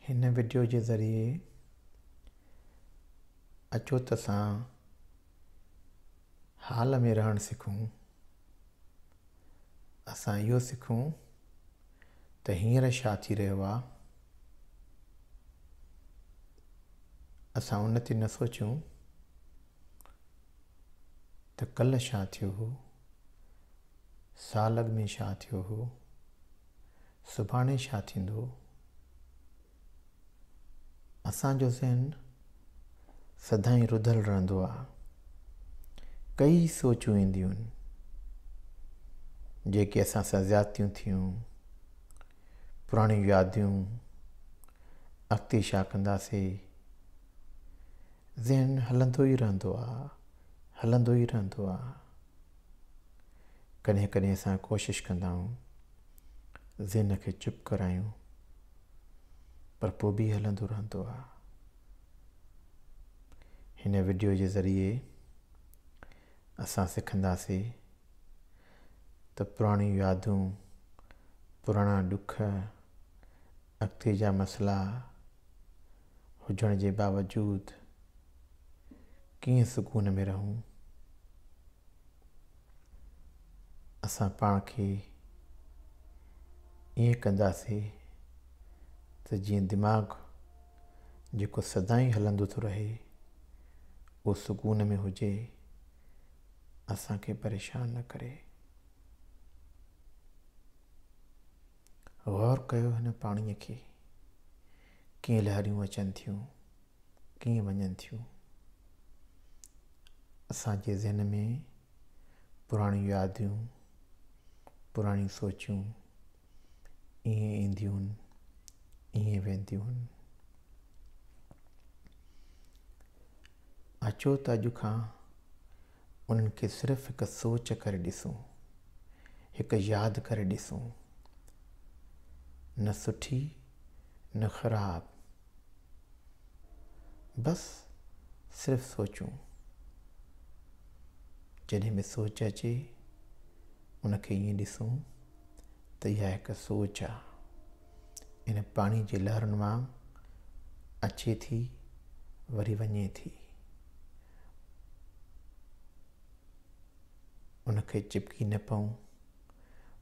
इन वीडियो के ज़रिए अचो त असां हाल में रहण सिखूं। असां इहो सिखूं त हींअर छा थी रहियो आहे, असां उन ते न सोचूं त कल्ह छा थियो हो, साल अॻु में छा थियो हो, सुभाणे छा थींदो। असांजो ज़हन सदाईं रुधल रहंदो आहे। कई सोचूं ईंदियूं आहिनि जेके असां सां ज़्यादतियूं थियूं, पुराणियूं यादियूं, अॻिते छा कंदासीं। ज़हन हलंदो ई रहंदो आहे, हलंदो ई रहंदो आहे। कॾहिं कॾहिं असां कोशिशि कंदा आहियूं ज़हन खे चुप करायूं, पर पोइ बि हलंदो रहंदो आहे। हिन वीडियो जे ज़रिए असां सिखंदासीं त पुराणियूं यादूं, पुराणा ॾुख, अॻिते जा मसइला हुजण जे बावजूदि कीअं सुकून में रहूं। असां पाण खे ईअं कंदासीं त जीअं दिमाग़ जेको सदाईं हलंदो थो रहे उहो सुकून में हुजे, असांखे परेशान न करे। गौर कयो हिन पाणीअ खे, कीअं लहरियूं अचनि थियूं, कीअं वञनि थियूं। असांजे ज़हन में पुराणियूं यादियूं, पुराणियूं सोचूं ईअं ईंदियूं आहिनि, ईअं वेंदियूं आहिनि। अचो त अॼु खां उन्हनि खे सिर्फ़ु हिकु सोच करे ॾिसूं, हिकु यादि करे ॾिसूं, न सुठी न ख़राब, बसि सिर्फ़ु सोचूं। जॾहिं बि सोच अचे उनखे ईअं ॾिसूं त इहा हिकु सोच आहे, इन पाणी जे लहरुनि मां अचे थी वरी वञे थी। उनखे चिपकी न पऊं,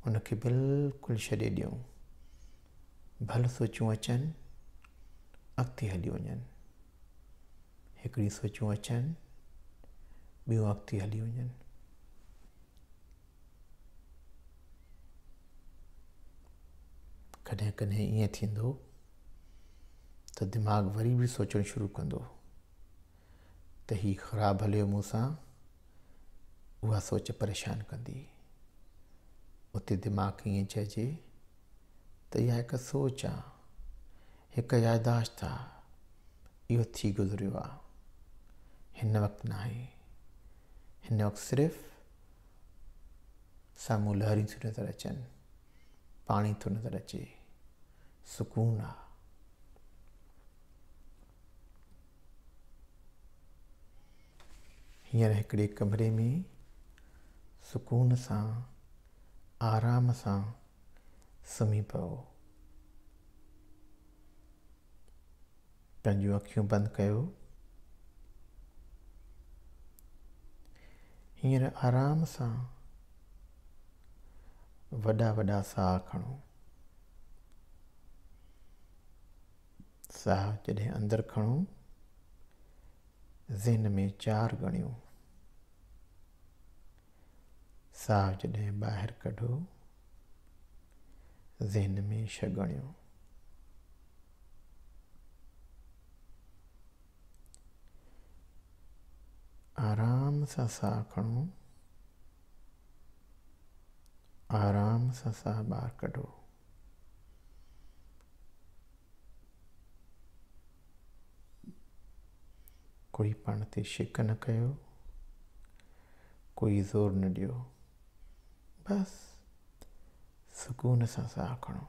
उनखे बिल्कुलु छॾे ॾियूं। भल सोचूं अचनि, अॻिते हली वञनि। हिकिड़ी सोचूं अचनि, ॿियूं अॻिते हली वञनि। कॾहिं कॾहिं ईअं थींदो त दिमाग़ वरी बि सोचणु शुरू कंदो त हीउ ख़राबु हलियो मूं सां, उहा सोच परेशान कंदी। उते दिमाग़ खे ईअं चइजे त इहा हिकु सोच आहे, हिकु याददाश्त आहे, इहो थी गुज़रियो आहे, हिन वक़्तु न आहे। हिन वक़्तु सिर्फ़ु साम्हूं लहरियूं थियूं नज़र अचनि, पाणी थो नज़र अचे, सुकून आहे। हींअर हिकिड़े कमरे में सुकून सां, आराम सां सुम्ही पओ। पंहिंजूं अखियूं बंदि कयो। हींअर आराम सां वॾा वॾा साह खणो। साह जॾहिं अंदरि खणो, ज़हन में 4 ॻणियो। साह जॾहिं ॿाहिरि कढो, ज़हन में 6 ॻणियो। आराम सां साह खणो, आराम सां साह ॿाहिरि कढो। कोई पाण ते शिक न कयो, कोई ज़ोर न ॾियो, बसि सुकून सां साह खणो।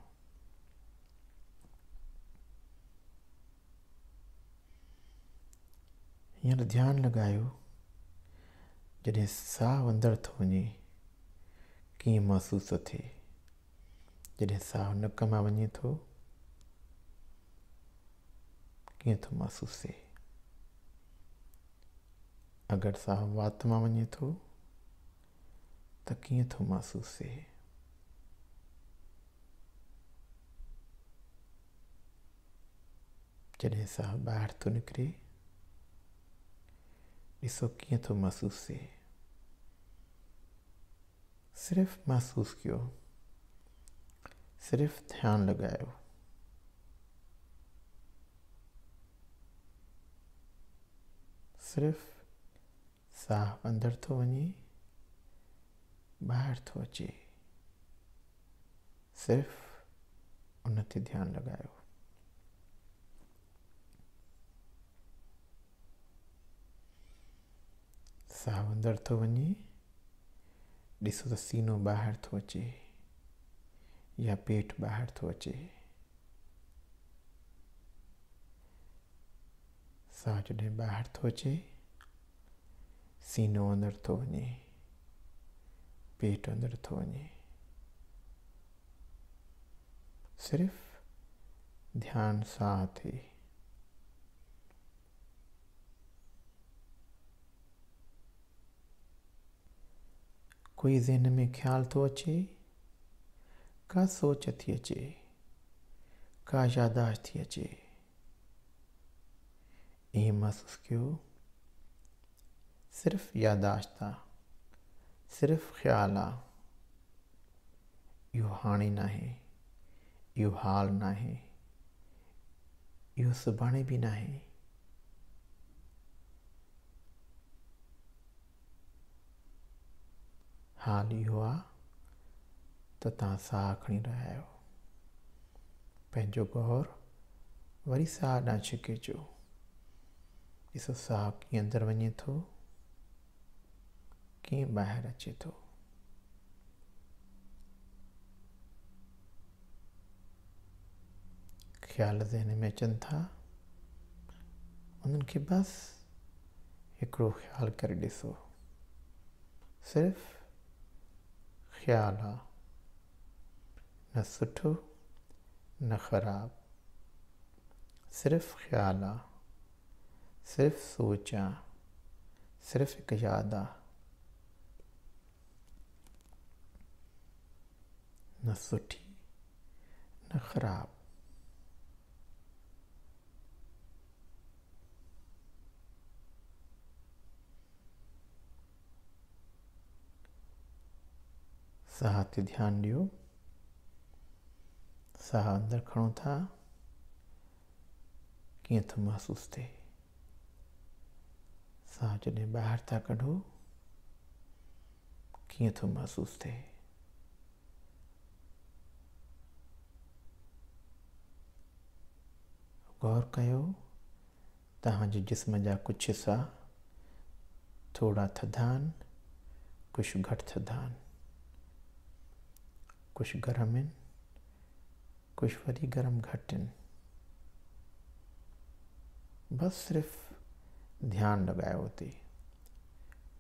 हींअर ध्यानु लॻायो जॾहिं साह अंदरि थो वञे कीअं महसूस थो थिए। जॾहिं साह नक मां वञे थो कीअं थो महसूस थिए। अगरि साह वात मां वञे थो त कीअं थो महसूस थिए। जॾहिं साह ॿाहिरि थो निकिरे ॾिसो कीअं थो महसूस थिए। सिर्फ़ु महसूस कयो, सिर्फ़ु ध्यानु लॻायो। सिर्फ़ु साह अंदरि थो वञे, ॿाहिरि थो अचे, सिर्फ़ु उन ते ध्यानु लॻायो। साह अंदरि थो वञे, ॾिसो त सीनो ॿाहिरि थो अचे या पेट ॿाहिरि थो अचे। साह जॾहिं ॿाहिरि थो अचे, सीनो अंदरि थो वञे, पेट अंदरि थो वञे। सिर्फ़ु ध्यानु साह ते। कोई ज़हन में ख़्याल थो अचे, का सोच थी अचे, का याददाश्त थी अचे, ईअं महसूस कयो सिर्फ़ु याददाश्त आहे, सिर्फ़ु ख़्यालु आहे। इहो हाणे नाहे, इहो हाल नाहे, इहो सुभाणे बि नाहे। हाल इहो आहे त तव्हां साह खणी रहिया आहियो। पंहिंजो गौर वरी साह ॾांहुं छिके अचो। ॾिसो साह कीअं अंदरि वञे थो, कीअं ॿाहिरि अचे थो। ख़्याल ज़हन में अचनि था, उन्हनि खे बसि हिकिड़ो ख़्यालु करे ॾिसो। सिर्फ़ु ख़्यालु आहे, न सुठो न ख़राबु, सिर्फ़ु ख़्यालु आहे, सिर्फ़ु सोच आहे, सिर्फ़ु हिकु यादि आहे। न सुठी न ख़राबु। साह ते ध्यानु ॾियो। साह अंदरि खणो था, कीअं थो महसूस थिए। साह जॾहिं ॿाहिरि था कढो, कीअं थो महसूस थिए। गौर कयो तव्हांजे जिस्म जा कुझु हिसा थोड़ा थधा आहिनि, कुझु घटि थधा आहिनि, कुझु गरम आहिनि, कुझु वरी गरम घटि आहिनि। बसि सिर्फ़ु ध्यानु लॻायो हुते,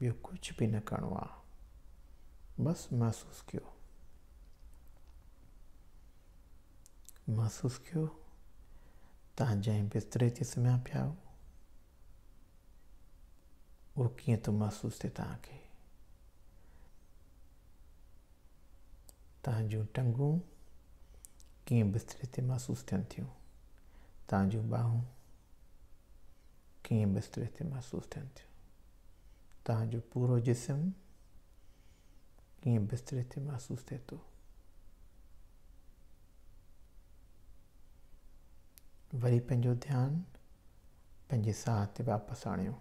ॿियो कुझु बि न करिणो आहे। बसि महसूस कयो। महसूस कयो तव्हां जंहिं बिस्तरे ते सुम्हिया पिया हो, उहो कीअं थो महसूस थिए तव्हांखे। तव्हां जूं टंगूं कीअं बिस्तरे ते महसूस थियनि थियूं। तव्हां जूं ॿाहूं कीअं बिस्तरे ते महसूस थियनि थियूं। तव्हां जो पूरो जिस्म कीअं बिस्तरे ते महसूस थिए थो। वरी पंहिंजो ध्यानु पंहिंजे साह ते वापसि आणियो।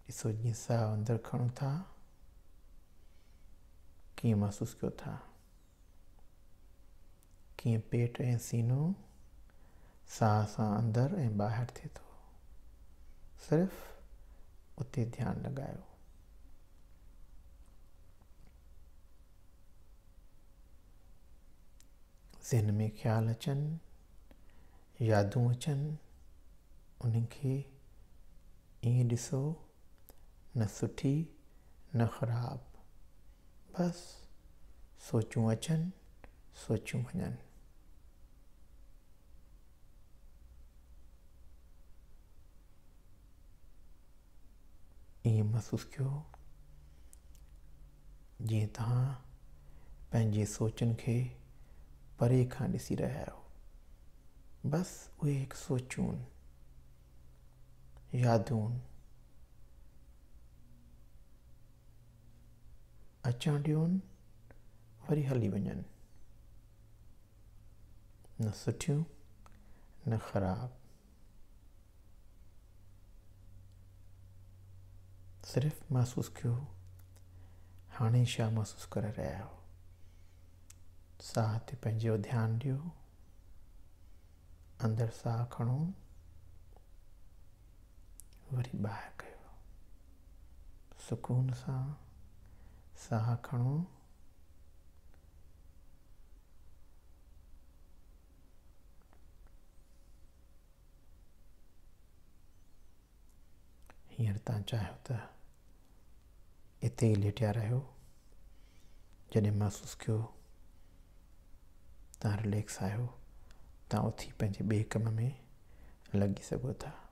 ॾिसो जीअं साह अंदरि खणो था, कीअं महसूस कयो था। कीअं पेट ऐं सीनो साह सां अंदरि ऐं ॿाहिरि थिए थो। सिर्फ़ु उते ध्यानु लॻायो। ज़हन में ख़्याल अचनि, यादूं अचनि, उन्हनि खे ईअं ॾिसो, न सुठी न ख़राबु। बसि सोचूं अचनि, सोचूं वञनि। महसूस कयो जीअं तव्हां पंहिंजे सोचनि खे परे खां ॾिसी रहिया आहियो। बसि उहे हिकु सोचूं यादूं अचण ॾियोनि वरी हली वञनि, न सुठियूं न ख़राब। सिर्फ़ु महसूस कयो हाणे छा महसूस करे रहिया आहियो। साह ते पंहिंजो ध्यानु ॾियो, अंदरि साह खणो वरी ॿाहिरि कयो। सुकून सां साह खणो हींअर तव्हां चाहियो त इते ई लेटिया रहियो। जॾहिं महसूस कयो तव्हां रिलैक्स आहियो, तव्हां उथी पंहिंजे ॿिए कम में लॻी सघो था।